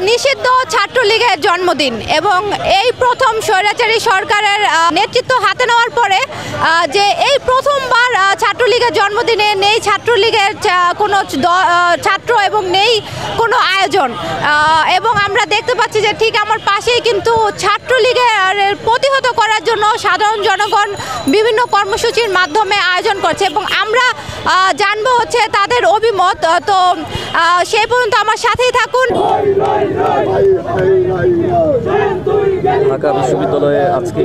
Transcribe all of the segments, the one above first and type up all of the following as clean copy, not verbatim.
নিষিদ্ধ ছাত্রলীগের জন্মদিন এবং এই প্রথম স্বৈরাচারী সরকারের নেতৃত্ব হাতে নেওয়ার পরে যে এই প্রথমবার ছাত্রলীগের জন্মদিনে নেই ছাত্রলীগের কোনো ছাত্র এবং নেই কোনো আয়োজন এবং আমরা দেখতে পাচ্ছি যে ঠিক আমার পাশেই কিন্তু ছাত্রলীগের প্রতিহত করার জন্য সাধারণ জনগণ বিভিন্ন কর্মসূচির মাধ্যমে আয়োজন করছে এবং আমরা জানবো হচ্ছে তাদের অভিমত। তো সেই পর্যন্ত আমার সাথেই থাকুন। ঢাকা বিশ্ববিদ্যালয়ে আজকে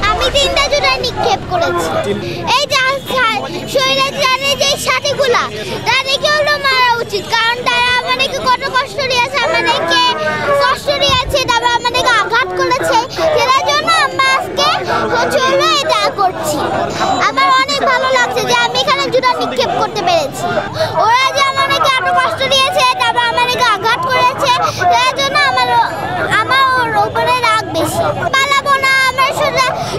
আমি 3টা জুতা নিক্ষেপ করেছি। এই যে স্বৈরাচারের যে সাথীগুলা তাদেরকে হলো মারা উচিত, কারণ তারা আমাদেরকে কত কষ্ট দিয়েছে, আমাদেরকে কষ্ট দিয়েছে, তারপর আমাদেরকে আঘাত করেছে। সেটার জন্য আমরা আজকে হলো এটা করছি। আমার অনেক ভালো লাগছে যে আমি এখানে জুতা নিক্ষেপ করতে পেরেছি। ওরা যে আমাদেরকে এত কষ্ট দিয়েছে, তারপর আমাদেরকে আঘাত করেছে, সেটার জন্য আমার ওর উপরে রাগ বেশি। পালাবো না, আমার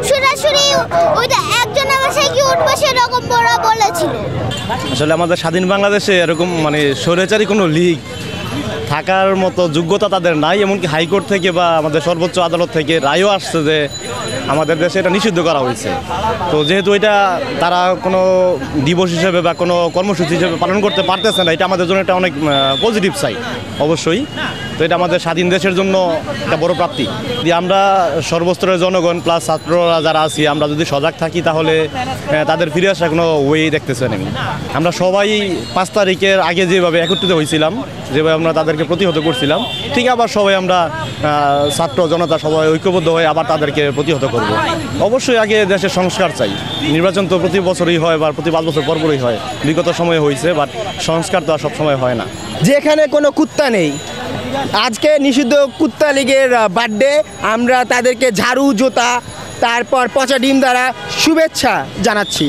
সরাসরি ওইটা একজন আমার সাথে উঠবো সেরকম ওরা বলেছিল। আসলে আমাদের স্বাধীন বাংলাদেশে এরকম স্বৈরাচারী কোনো লীগ থাকার মতো যোগ্যতা তাদের নাই, এমনকি হাইকোর্ট থেকে বা আমাদের সর্বোচ্চ আদালত থেকে রায়ও আসছে যে আমাদের দেশে এটা নিষিদ্ধ করা হয়েছে। তো যেহেতু এটা তারা কোনো দিবস হিসেবে বা কোনো কর্মসূচি হিসেবে পালন করতে পারতেছে না, এটা আমাদের জন্য একটা অনেক পজিটিভ সাইড অবশ্যই। তো এটা আমাদের স্বাধীন দেশের জন্য একটা বড় প্রাপ্তি। যদি আমরা সর্বস্তরের জনগণ প্লাস ছাত্ররা যারা আছি আমরা যদি সজাগ থাকি তাহলে তাদের ফিরে আসার কোনো ওয়ে দেখতেছেন। আমরা সবাই 5 তারিখের আগে যেভাবে একত্রিত হয়েছিলাম, যেভাবে আমরা তাদেরকে প্রতিহত করছিলাম, ঠিক আবার সবাই আমরা ছাত্র জনতা সবাই ঐক্যবদ্ধ হয়ে আবার তাদেরকে প্রতিহত করব। অবশ্যই আগে দেশের সংস্কার চাই। নির্বাচন তো প্রতি বছরই হয় বা প্রতি 5 বছর পরপরই হয়, বিগত সময়ে হয়েছে, বাট সংস্কার তো আর সবসময় হয় না। যেখানে কোনো কুত্তা নেই, আজকে নিষিদ্ধ কুত্তা লীগের বার্থডে, আমরা তাদেরকে ঝাড়ু জুতা তারপর পচা ডিম দ্বারা শুভেচ্ছা জানাচ্ছি।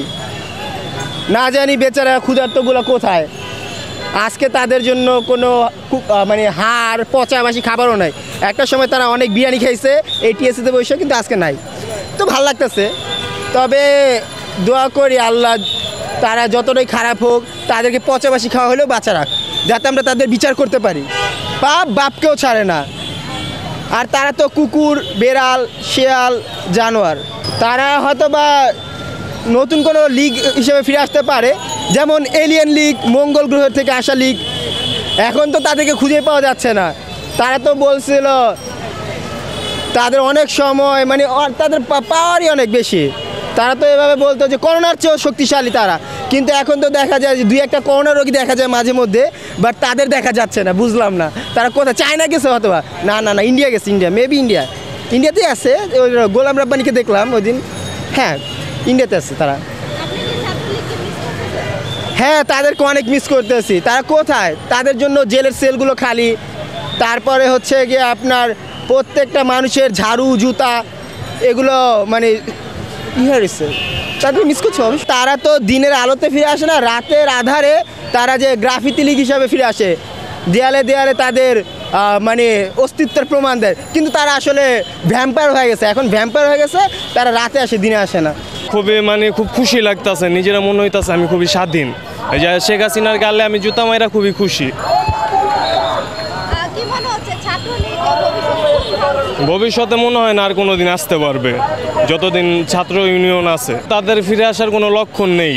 না জানি বেচারা ক্ষুধার্তগুলো কোথায়। আজকে তাদের জন্য কোনো হাড় পচাবাসি খাবারও নাই। একটা সময় তারা অনেক বিরিয়ানি খাইছে এই টিএসসিতে বসে, কিন্তু আজকে নাই। তো ভাল লাগতেছে। তবে দোয়া করি আল্লাহ তারা যতটাই খারাপ হোক তাদেরকে পচাবাসি খাওয়া হলেও বাঁচা রাখ, যাতে আমরা তাদের বিচার করতে পারি। বাপ বাপকেও ছাড়ে না। আর তারা তো কুকুর, বেড়াল, শেয়াল, জানোয়ার। তারা হয়তো বা নতুন কোনো লীগ হিসেবে ফিরে আসতে পারে, যেমন এলিয়েন লীগ, মঙ্গল গ্রহ থেকে আসা লীগ। এখন তো তাদেরকে খুঁজে পাওয়া যাচ্ছে না। তারা তো বলছিল তাদের অনেক সময় তাদের পাওয়ারই অনেক বেশি। তারা তো এভাবে বলতো যে করোনার চেয়েও শক্তিশালী তারা, কিন্তু এখন তো দেখা যায় যে 2-1টা করোনা রোগী দেখা যায় মাঝে মধ্যে, বাট তাদের দেখা যাচ্ছে না। বুঝলাম না তারা কোথায়, চায়না গেছে অথবা না ইন্ডিয়া গেছে। মেবি ইন্ডিয়াতেই আছে। ওই গোলাম রাব্বানিকে দেখলাম ওই দিন। হ্যাঁ, ইন্ডিয়াতে আছে তারা। হ্যাঁ, তাদেরকে অনেক মিস করতেছি। তারা কোথায়? তাদের জন্য জেলের সেলগুলো খালি। তারপরে হচ্ছে গিয়ে আপনার প্রত্যেকটা মানুষের ঝাড়ু জুতা এগুলো হয়েছে, তাদের মিস করছে। তারা তো দিনের আলোতে ফিরে আসে না, রাতের আধারে তারা যে গ্রাফিতি লীগ হিসাবে ফিরে আসে, দেয়ালে দেয়ালে তাদের অস্তিত্বের প্রমাণ দেয়। কিন্তু তারা আসলে ভ্যাম্পায়ার হয়ে গেছে। এখন ভ্যাম্পায়ার হয়ে গেছে, তারা রাতে আসে, দিনে আসে না। খুবই খুব খুশি লাগতেছে, নিজেরা মনে হইতেছে আমি খুবই স্বাধীন। শেখ হাসিনার গালে আমি জুতা মাইরা খুবই খুশি। ভবিষ্যতে মনে হয় না আর কোনো দিন আসতে পারবে। যতদিন ছাত্র ইউনিয়ন আছে তাদের ফিরে আসার কোনো লক্ষণ নেই।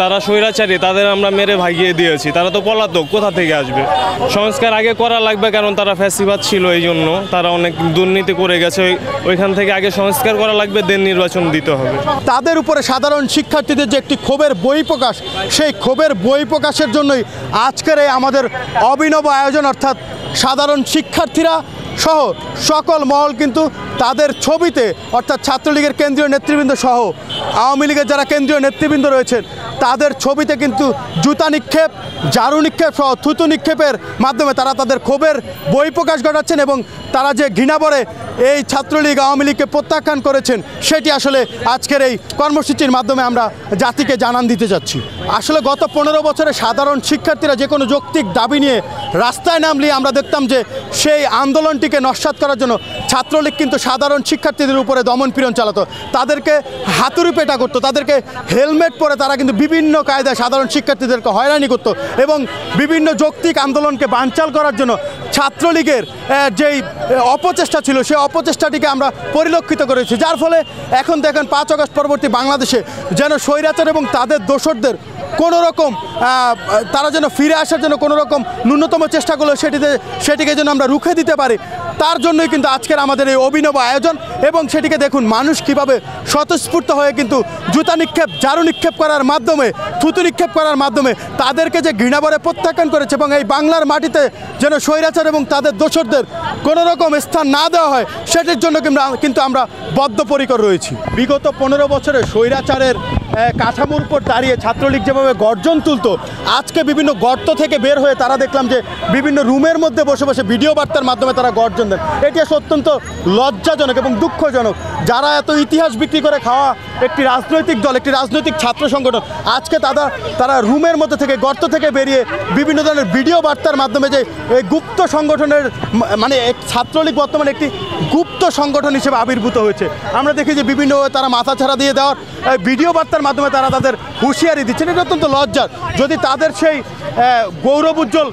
তারা স্বৈরাচারী, তাদের আমরা মেরে ভাগিয়ে দিয়েছি। তারা তো পলাতক, কোথা থেকে আসবে? সংস্কার আগে করা লাগবে, কারণ তারা ফ্যাসিবাদ ছিল, এই জন্য তারা অনেক দুর্নীতি করে গেছে। ওইখান থেকে আগে সংস্কার করা লাগবে, দেন নির্বাচন দিতে হবে। তাদের উপরে সাধারণ শিক্ষার্থীদের যে একটি ক্ষোভের বহিঃপ্রকাশ, সেই ক্ষোভের বহিঃপ্রকাশের জন্যই আজকের এই আমাদের অভিনব আয়োজন, অর্থাৎ সাধারণ শিক্ষার্থীরা সহ সকল মহল কিন্তু তাদের ছবিতে, অর্থাৎ ছাত্রলীগের কেন্দ্রীয় নেতৃবৃন্দ সহ আওয়ামী লীগের যারা কেন্দ্রীয় নেতৃবৃন্দ রয়েছেন তাদের ছবিতে কিন্তু জুতা নিক্ষেপ, ঝাড়ু নিক্ষেপ সহ থুতু নিক্ষেপের মাধ্যমে তারা তাদের ক্ষোভের বহিঃপ্রকাশ ঘটাচ্ছেন এবং তারা যে ঘৃণাভরে এই ছাত্রলীগ আওয়ামী লীগকে প্রত্যাখ্যান করেছেন সেটি আসলে আজকের এই কর্মসূচির মাধ্যমে আমরা জাতিকে জানান দিতে যাচ্ছি। আসলে গত 15 বছরে সাধারণ শিক্ষার্থীরা যে কোনো যৌক্তিক দাবি নিয়ে রাস্তায় নামলে আমরা দেখতাম যে সেই আন্দোলনটিকে নস্যাৎ করার জন্য ছাত্রলীগ কিন্তু সাধারণ শিক্ষার্থীদের উপরে দমনপীড়ন চালাতো, তাদেরকে হাতুড়ি পেটা করতো, তাদেরকে হেলমেট পরে তারা কিন্তু বিভিন্ন কায়দায় সাধারণ শিক্ষার্থীদেরকে হয়রানি করতো এবং বিভিন্ন যৌক্তিক আন্দোলনকে বানচাল করার জন্য ছাত্রলীগের যেই অপচেষ্টা ছিল সেই অপচেষ্টাটিকে আমরা পরিলক্ষিত করেছি, যার ফলে এখন দেখেন 5 আগস্ট পরবর্তী বাংলাদেশে যেন স্বৈরাচার এবং তাদের দোসরদের কোনো রকম তারা যেন ফিরে আসার জন্য কোনো রকম ন্যূনতম চেষ্টাগুলো সেটিকে যেন আমরা রুখে দিতে পারি, তার জন্যই কিন্তু আজকের আমাদের এই অভিনব আয়োজন। এবং সেটিকে দেখুন মানুষ কীভাবে স্বতঃস্ফূর্ত হয়ে কিন্তু জুতা নিক্ষেপ, ঝাড়ু নিক্ষেপ করার মাধ্যমে, থুতু নিক্ষেপ করার মাধ্যমে তাদেরকে যে ঘৃণাভরে প্রত্যাখ্যান করেছে এবং এই বাংলার মাটিতে যেন স্বৈরাচার এবং তাদের দোসরদের কোনো রকম স্থান না দেওয়া হয় সেটির জন্য কিন্তু আমরা বদ্ধপরিকর রয়েছি। বিগত 15 বছরে স্বৈরাচারের কাঠামোর উপর দাঁড়িয়ে ছাত্রলীগ যেভাবে গর্জন তুলতো, আজকে বিভিন্ন গর্ত থেকে বের হয়ে তারা দেখলাম যে বিভিন্ন রুমের মধ্যে বসে বসে ভিডিও বার্তার মাধ্যমে তারা গর্জন দেন। এটি অত্যন্ত লজ্জাজনক এবং দুঃখজনক। যারা এত ইতিহাস বিক্রি করে খাওয়া একটি রাজনৈতিক দল, একটি রাজনৈতিক ছাত্র সংগঠন, আজকে তারা রুমের মধ্যে থেকে, গর্ত থেকে বেরিয়ে বিভিন্ন ধরনের ভিডিও বার্তার মাধ্যমে যে এই গুপ্ত সংগঠনের মানে ছাত্রলীগ বর্তমানে একটি গুপ্ত সংগঠন হিসেবে আবির্ভূত হয়েছে। আমরা দেখি যে বিভিন্ন তারা মাথাছাড়া দিয়ে দেওয়ার ভিডিও বার্তার মাধ্যমে তারা তাদের হুঁশিয়ারি দিচ্ছেন। এটা অত্যন্ত লজ্জার। যদি তাদের সেই গৌরব উজ্জ্বল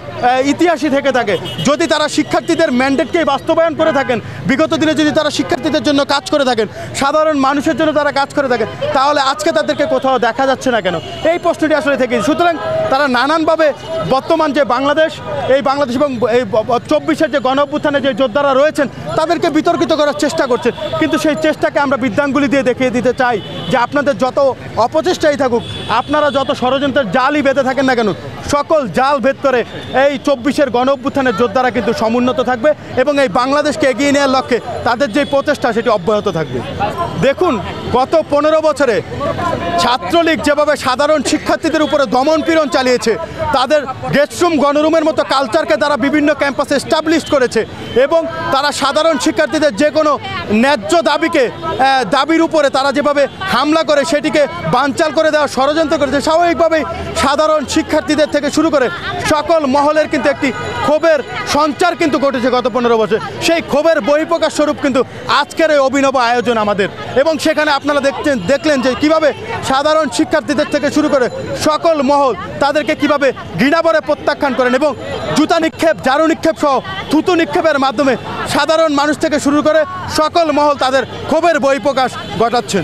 ইতিহাসই থেকে থাকে, যদি তারা শিক্ষার্থীদের ম্যান্ডেটকেই বাস্তবায়ন করে থাকেন, বিগত দিনে যদি তারা শিক্ষার্থীদের জন্য কাজ করে থাকেন, সাধারণ মানুষের জন্য তারা কাজ করে থাকেন, তাহলে আজকে তাদেরকে কোথাও দেখা যাচ্ছে না কেন? এই প্রশ্নটি আসলে থেকে। সুতরাং তারা নানানভাবে বর্তমান যে বাংলাদেশ, এই বাংলাদেশ এবং এই 24-এর যে গণঅভ্যুত্থানে যে যোদ্ধারা রয়েছেন তাদেরকে বিতর্কিত করার চেষ্টা করছেন, কিন্তু সেই চেষ্টাকে আমরা বিদ্যাঙ্গুলি দিয়ে দেখিয়ে দিতে চাই যে আপনাদের যত অপচেষ্টাই থাকুক, আপনারা যত ষড়যন্ত্রের জালই বেঁধে থাকেন না কেন, সকল জাল ভেদ করে এই 24-এর গণঅভ্যুত্থানের যোদ্ধারা কিন্তু সমুন্নত থাকবে এবং এই বাংলাদেশকে এগিয়ে নেওয়ার লক্ষ্যে তাদের যে প্রচেষ্টা সেটি অব্যাহত থাকবে। দেখুন গত 15 বছরে ছাত্রলীগ যেভাবে সাধারণ শিক্ষার্থীদের উপরে দমনপীড়ন চালিয়েছে, তাদের গেস্টরুম, গণরুমের মতো কালচারকে তারা বিভিন্ন ক্যাম্পাসে এস্টাবলিশ করেছে এবং তারা সাধারণ শিক্ষার্থীদের যে কোনো ন্যায্য দাবির উপরে তারা যেভাবে হামলা করে সেটিকে বানচাল করে দেওয়ার ষড়যন্ত্র করেছে, স্বাভাবিকভাবেই সাধারণ শিক্ষার্থীদের থেকে শুরু করে সকল মহলের কিন্তু একটি ক্ষোভের সঞ্চার কিন্তু ঘটেছে গত 15 বছর। সেই ক্ষোভের বহিঃপ্রকাশ স্বরূপ কিন্তু আজকের এই অভিনব আয়োজন আমাদের। এবং সেখানে আপনারা দেখলেন যে কিভাবে সাধারণ শিক্ষার্থীদের থেকে শুরু করে সকল মহল তাদেরকে কিভাবে ঘৃণাভরে প্রত্যাখ্যান করেন এবং জুতা নিক্ষেপ, ঝাড়ু নিক্ষেপ সহ থুতু নিক্ষেপের মাধ্যমে সাধারণ মানুষ থেকে শুরু করে সকল মহল তাদের ক্ষোভের বহিঃপ্রকাশ ঘটাচ্ছেন।